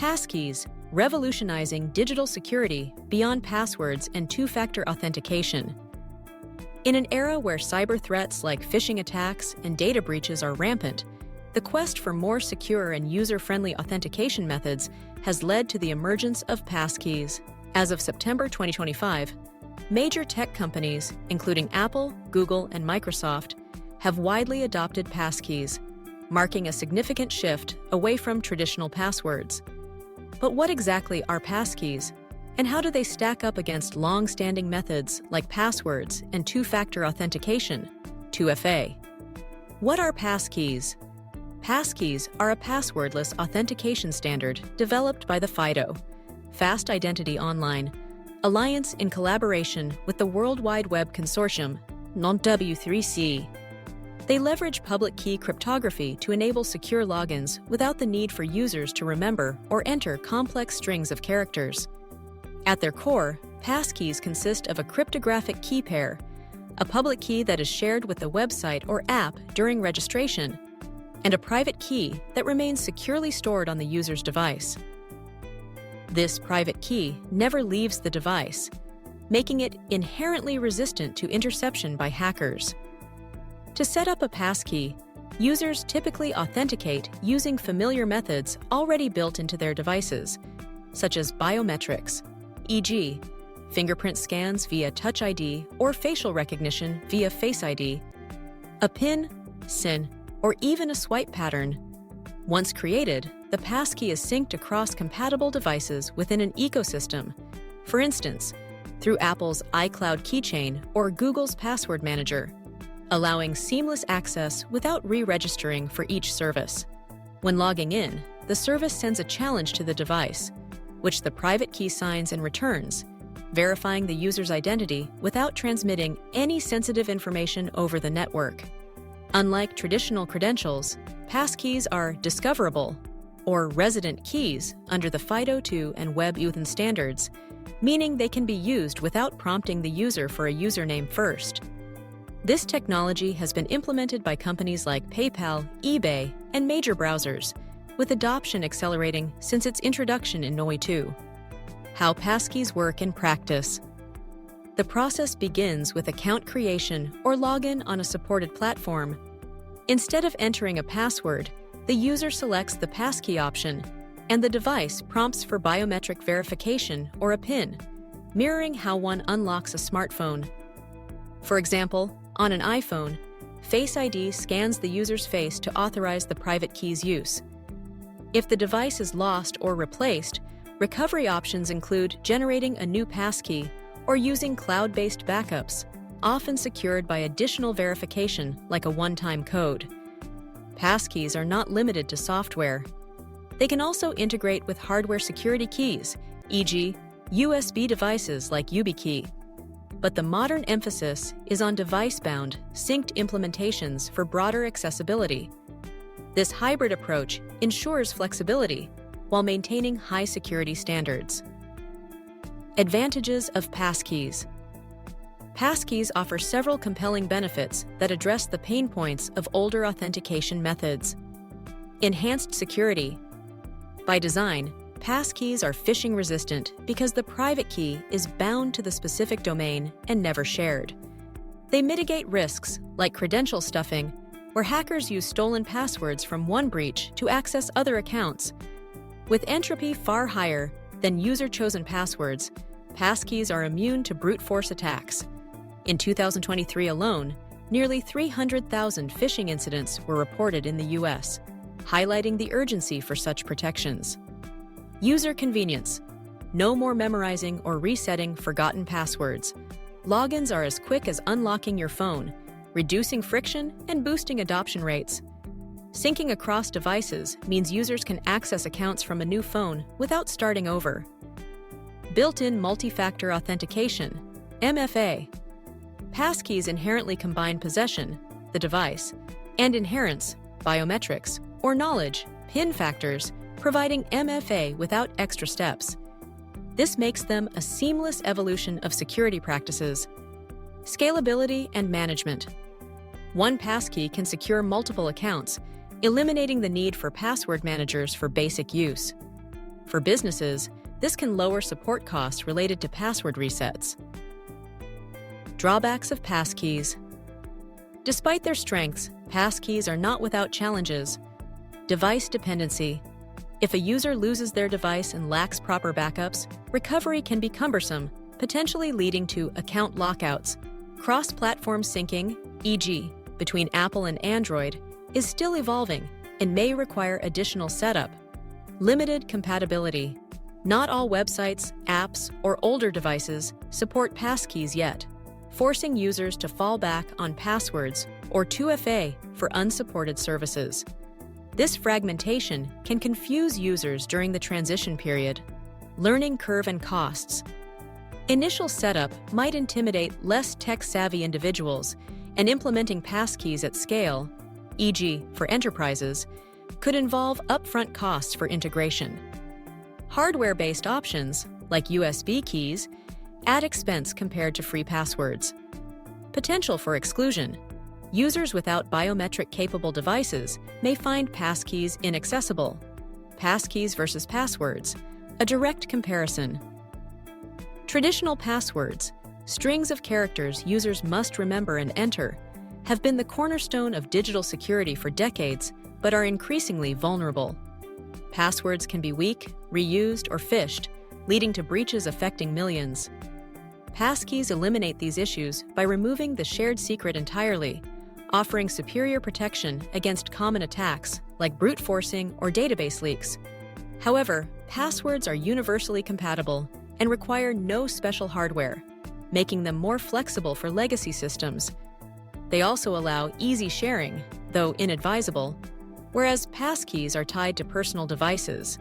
Passkeys, revolutionizing digital security beyond passwords and two-factor authentication. In an era where cyber threats like phishing attacks and data breaches are rampant, the quest for more secure and user-friendly authentication methods has led to the emergence of passkeys. As of September 2025, major tech companies, including Apple, Google, and Microsoft, have widely adopted passkeys, marking a significant shift away from traditional passwords. But what exactly are passkeys, and how do they stack up against long-standing methods like passwords and two-factor authentication, 2FA? What are passkeys? Passkeys are a passwordless authentication standard developed by the FIDO, Fast Identity Online, alliance in collaboration with the World Wide Web Consortium, W3C. They leverage public key cryptography to enable secure logins without the need for users to remember or enter complex strings of characters. At their core, passkeys consist of a cryptographic key pair, a public key that is shared with the website or app during registration, and a private key that remains securely stored on the user's device. This private key never leaves the device, making it inherently resistant to interception by hackers. To set up a passkey, users typically authenticate using familiar methods already built into their devices, such as biometrics, e.g., fingerprint scans via Touch ID or facial recognition via Face ID, a PIN, SIN, or even a swipe pattern. Once created, the passkey is synced across compatible devices within an ecosystem, for instance, through Apple's iCloud keychain or Google's password manager, allowing seamless access without re-registering for each service. When logging in, the service sends a challenge to the device, which the private key signs and returns, verifying the user's identity without transmitting any sensitive information over the network. Unlike traditional credentials, passkeys are discoverable, or resident keys under the FIDO2 and WebEuthn standards, meaning they can be used without prompting the user for a username first. This technology has been implemented by companies like PayPal, eBay, and major browsers, with adoption accelerating since its introduction in Noi 2. How passkeys work in practice. The process begins with account creation or login on a supported platform. Instead of entering a password, the user selects the passkey option, and the device prompts for biometric verification or a PIN, mirroring how one unlocks a smartphone. For example, on an iPhone, Face ID scans the user's face to authorize the private key's use. If the device is lost or replaced, recovery options include generating a new passkey or using cloud-based backups, often secured by additional verification like a one-time code. Passkeys are not limited to software. They can also integrate with hardware security keys, e.g., USB devices like YubiKey. But the modern emphasis is on device-bound, synced implementations for broader accessibility. This hybrid approach ensures flexibility while maintaining high security standards. Advantages of passkeys. Passkeys offer several compelling benefits that address the pain points of older authentication methods. Enhanced security. By design, passkeys are phishing-resistant because the private key is bound to the specific domain and never shared. They mitigate risks like credential stuffing, where hackers use stolen passwords from one breach to access other accounts. With entropy far higher than user-chosen passwords, passkeys are immune to brute force attacks. In 2023 alone, nearly 300,000 phishing incidents were reported in the US, highlighting the urgency for such protections. User convenience. No more memorizing or resetting forgotten passwords. Logins are as quick as unlocking your phone, reducing friction and boosting adoption rates. Syncing across devices means users can access accounts from a new phone without starting over. Built-in multi-factor authentication, MFA. Passkeys inherently combine possession, the device, and inherence, biometrics, or knowledge, PIN factors, providing MFA without extra steps. This makes them a seamless evolution of security practices. Scalability and management. One passkey can secure multiple accounts, eliminating the need for password managers for basic use. For businesses, this can lower support costs related to password resets. Drawbacks of passkeys. Despite their strengths, passkeys are not without challenges. Device dependency. If a user loses their device and lacks proper backups, recovery can be cumbersome, potentially leading to account lockouts. Cross-platform syncing, e.g., between Apple and Android, is still evolving and may require additional setup. Limited compatibility. Not all websites, apps, or older devices support passkeys yet, forcing users to fall back on passwords or 2FA for unsupported services. This fragmentation can confuse users during the transition period. Learning curve and costs. Initial setup might intimidate less tech-savvy individuals, and implementing passkeys at scale, e.g., for enterprises, could involve upfront costs for integration. Hardware-based options, like USB keys, add expense compared to free passwords. Potential for exclusion. Users without biometric-capable devices may find passkeys inaccessible. Passkeys versus passwords, a direct comparison. Traditional passwords, strings of characters users must remember and enter, have been the cornerstone of digital security for decades, but are increasingly vulnerable. Passwords can be weak, reused, or phished, leading to breaches affecting millions. Passkeys eliminate these issues by removing the shared secret entirely, offering superior protection against common attacks like brute forcing or database leaks. However, passwords are universally compatible and require no special hardware, making them more flexible for legacy systems. They also allow easy sharing, though inadvisable, whereas passkeys are tied to personal devices.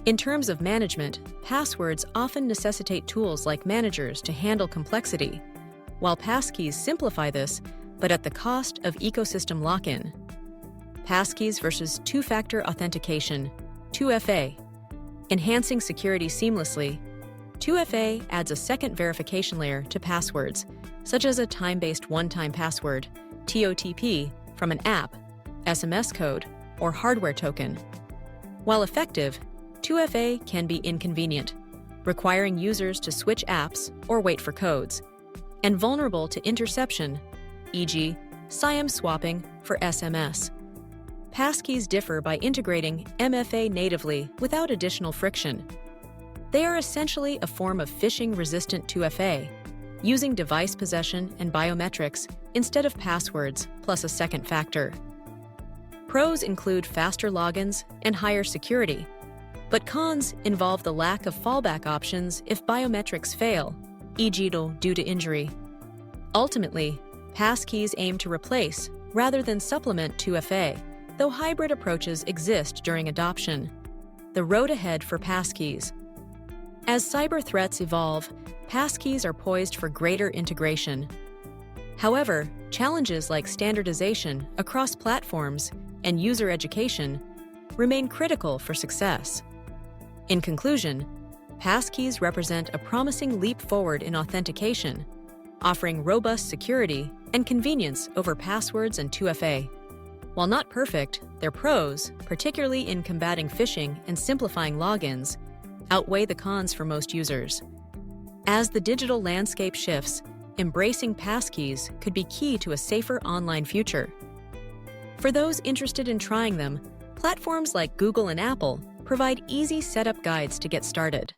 In terms of management, passwords often necessitate tools like managers to handle complexity, while passkeys simplify this, but at the cost of ecosystem lock-in. Passkeys versus two-factor authentication, 2FA. Enhancing security seamlessly, 2FA adds a second verification layer to passwords, such as a time-based one-time password, TOTP, from an app, SMS code, or hardware token. While effective, 2FA can be inconvenient, requiring users to switch apps or wait for codes, and vulnerable to interception, e.g., SIAM swapping for SMS. Passkeys differ by integrating MFA natively without additional friction. They are essentially a form of phishing-resistant 2FA, using device possession and biometrics instead of passwords plus a second factor. Pros include faster logins and higher security, but cons involve the lack of fallback options if biometrics fail, e.g. due to injury. Ultimately, passkeys aim to replace rather than supplement 2FA, though hybrid approaches exist during adoption. The road ahead for passkeys. As cyber threats evolve, passkeys are poised for greater integration. However, challenges like standardization across platforms and user education remain critical for success. In conclusion, passkeys represent a promising leap forward in authentication, offering robust security and convenience over passwords and 2FA. While not perfect, their pros, particularly in combating phishing and simplifying logins, outweigh the cons for most users. As the digital landscape shifts, embracing passkeys could be key to a safer online future. For those interested in trying them, platforms like Google and Apple provide easy setup guides to get started.